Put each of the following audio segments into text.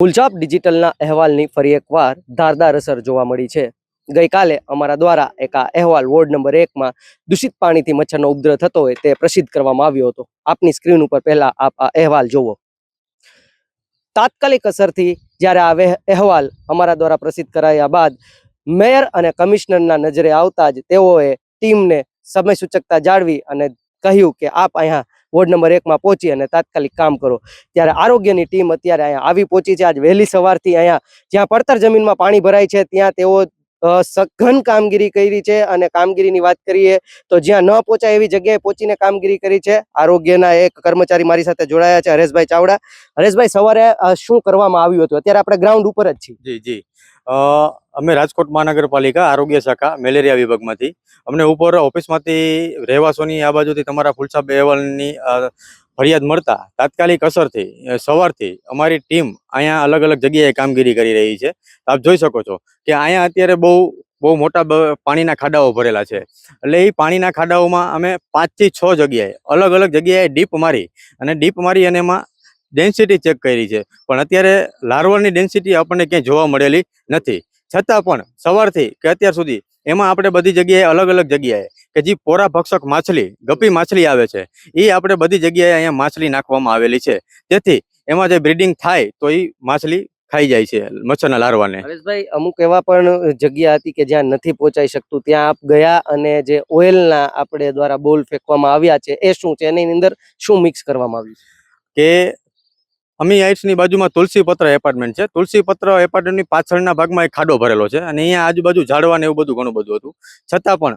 ફૂલછાપ ડિજિટલના અહેવાલની ફરી એકવાર ધારદાર અસર જોવા મળી છે। ગઈકાલે અમારા દ્વારા એક આ અહેવાલ વોર્ડ નંબર 1માં દૂષિત પાણીથી મચ્છરનો ઉપદ્રવ થતો હોય તે પ્રસિદ્ધ કરવામાં આવ્યો હતો। આપની સ્ક્રીન ઉપર પહેલા આપ આ અહેવાલ જોવો। તાત્કાલિક અસરથી જ્યારે આ અહેવાલ અમારા દ્વારા પ્રસિદ્ધ કરાયા બાદ મેયર અને કમિશનરના નજરે આવતા જ તેઓએ ટીમને સમય સૂચકતા જાળવી અને કહ્યું કે આપ અહીંયા વોર્ડ નંબર 1માં પહોંચી અને તાત્કાલિક કામ કરો। ત્યારે આરોગ્યની ટીમ અત્યારે અહીંયા આવી પહોંચી છે। આજ વહેલી સવારથી અહીંયા જ્યાં પડતર જમીનમાં પાણી ભરાય છે ત્યાં તેઓ સઘન કામગીરી કરી છે અને કામગીરીની વાત કરીએ તો જ્યાં ન પહોંચાય એવી જગ્યાએ પહોંચીને કામગીરી કરી છે। આરોગ્યના એક કર્મચારી મારી સાથે જોડાયા છે, હરેશભાઈ ચાવડા। હરેશભાઈ, સવારે શું કરવામાં આવ્યું હતું? અત્યારે આપણે ગ્રાઉન્ડ ઉપર જ છીએ। જી જી અમે રાજકોટ મહાનગરપાલિકા આરોગ્ય શાખા મેલેરિયા વિભાગમાંથી અમને ઉપર ઓફિસમાંથી રહેવાસોની આ બાજુથી તમારા ફૂલછાપ અહેવાલની ફરિયાદ મળતા તાત્કાલિક અસરથી સવારથી અમારી ટીમ અહીંયા અલગ અલગ જગ્યાએ કામગીરી કરી રહી છે। આપ જોઈ શકો છો કે અહીંયા અત્યારે બહુ મોટા પાણીના ખાડાઓ ભરેલા છે। એટલે એ પાણીના ખાડાઓમાં અમે 5 થી 6 જગ્યાએ અલગ અલગ જગ્યાએ ડીપ મારી અને એમાં ડેન્સિટી ચેક કરી છે, પણ અત્યારે લાર્વલની ડેન્સિટી આપણને ક્યાંય જોવા મળેલી નથી। છતાં પણ સવારથી કે અત્યાર સુધી એમાં આપણે બધી જગ્યાએ અલગ અલગ જગ્યાએ કે જે પોરા ભક્ષક માછલી ગપી માછલી આવે છે એ આપણે બધી જગ્યાએ અહીંયા માછલી નાખવામાં આવેલી છે, જેથી એમાં જે બ્રીડિંગ થાય તો એ માછલી ખાઈ જાય છે મચ્છરના લાર્વાને। હરેશભાઈ, અમુક એવા પણ જગ્યા હતી કે જ્યાં નથી પહોંચાઈ શકતું, ત્યાં આપ ગયા અને જે ઓઇલના આપણે દ્વારા બોલ ફેંકવામાં આવ્યા છે એ શું છે, એની અંદર શું મિક્સ કરવામાં આવ્યું છે? કે અમી હાઇટ્સની બાજુમાં તુલસીપત્ર એપાર્ટમેન્ટ છે। તુલસીપત્ર એપાર્ટમેન્ટની પાછળના ભાગમાં એક ખાડો ભરેલો છે અને અહીંયા આજુબાજુ ઝાડવા ને એવું બધું ઘણું બધું હતું, છતાં પણ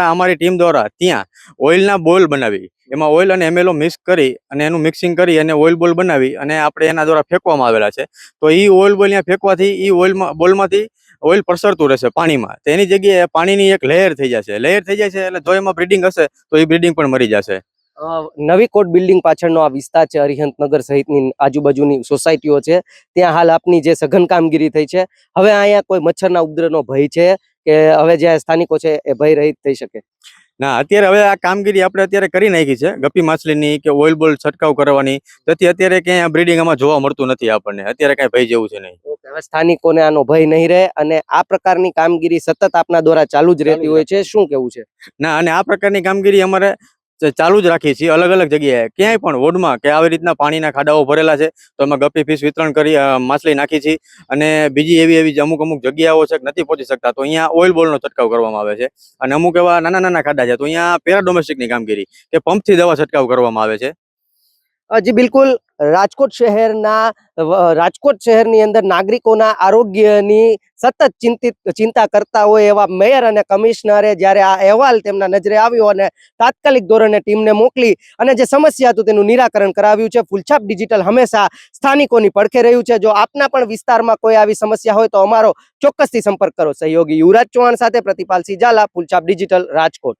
અમારી ટીમ દ્વારા ત્યાં ઓઇલના બોલ બનાવી એમાં ઓઇલ અને એમએલઓ મિક્સ કરી અને એનું મિક્સિંગ કરી અને ઓઇલ બોલ બનાવી અને આપણે એના દ્વારા ફેંકવામાં આવેલા છે। તો એ ઓઇલ બોલ ત્યાં ફેંકવાથી એ બોલમાંથી ઓઇલ પ્રસરતું રહેશે પાણીમાં, તો એની જગ્યાએ પાણીની એક લેયર થઈ જશે એટલે જો એમાં બ્રીડિંગ હશે તો એ બ્રીડિંગ પણ મરી જશે। નવી કોટ બિલ્ડિંગ પાછળનો આ વિસ્તાર છે, અરિહંતનગર સહિતની આજુબાજુની સોસાયટીઓ છે, ત્યાં હાલ આપની જે સઘન કામગીરી થઈ છે, હવે અહીંયા કોઈ મચ્છરના ઉપદ્રવનો ભય છે કે હવે જે સ્થાનિકો છે એ ભય રહિત થઈ શકે? ના, અત્યારે હવે આ કામગીરી આપણે અત્યારે કરી નાખી છે ગપી માછલીની કે ઓઇલ બોલ છંટકાવ કરવાની, તેથી અત્યારે ક્યાંય બ્રીડિંગ આમાં જોવા મળતું નથી આપણને, અત્યારે કાંઈ ભય જેવું છે નહીં। હવે સ્થાનિકોને આનો ભય નહીં રહે અને આ પ્રકારની કામગીરી સતત આપના દ્વારા ચાલુ જ રહેતી હોય છે, શું કેવું છે? ના, અને આ પ્રકારની કામગીરી અમારે ચાલુ જ રાખીએ છીએ અલગ અલગ જગ્યાએ, ક્યાંય પણ વોર્ડમાં કે આવી રીતના પાણીના ખાડાઓ ભરેલા છે તો એમાં ગપી ફિશ વિતરણ કરી માછલી નાખી છીએ। અને બીજી એવી અમુક જગ્યાઓ છે કે નથી પહોંચી શકતા તો અહીંયા ઓઇલ બોલનો છંટકાવ કરવામાં આવે છે, અને અમુક એવા નાના ખાડા છે તો અહીંયા પેરાડોમેસ્ટિકની કામગીરી કે પંપથી દવા છંટકાવ કરવામાં આવે છે। જી બિલકુલ, રાજકોટ શહેરની અંદર નાગરિકોના આરોગ્યની સતત ચિંતા કરતા હોય એવા મેયર અને કમિશનરે જ્યારે આ અહેવાલ તેમના નજરે આવ્યો અને તાત્કાલિક ધોરણે ટીમને મોકલી અને જે સમસ્યા હતું તેનું નિરાકરણ કરાવ્યું છે। ફૂલછાપ ડિજિટલ હંમેશા સ્થાનિકોની પડખે રહ્યું છે। જો આપના પણ વિસ્તારમાં કોઈ આવી સમસ્યા હોય તો અમારો ચોક્કસથી સંપર્ક કરો। સહયોગી યુવરાજ ચૌહાણ સાથે પ્રતિપાલસિંહ ઝાલા, ફૂલછાપ ડિજિટલ, રાજકોટ।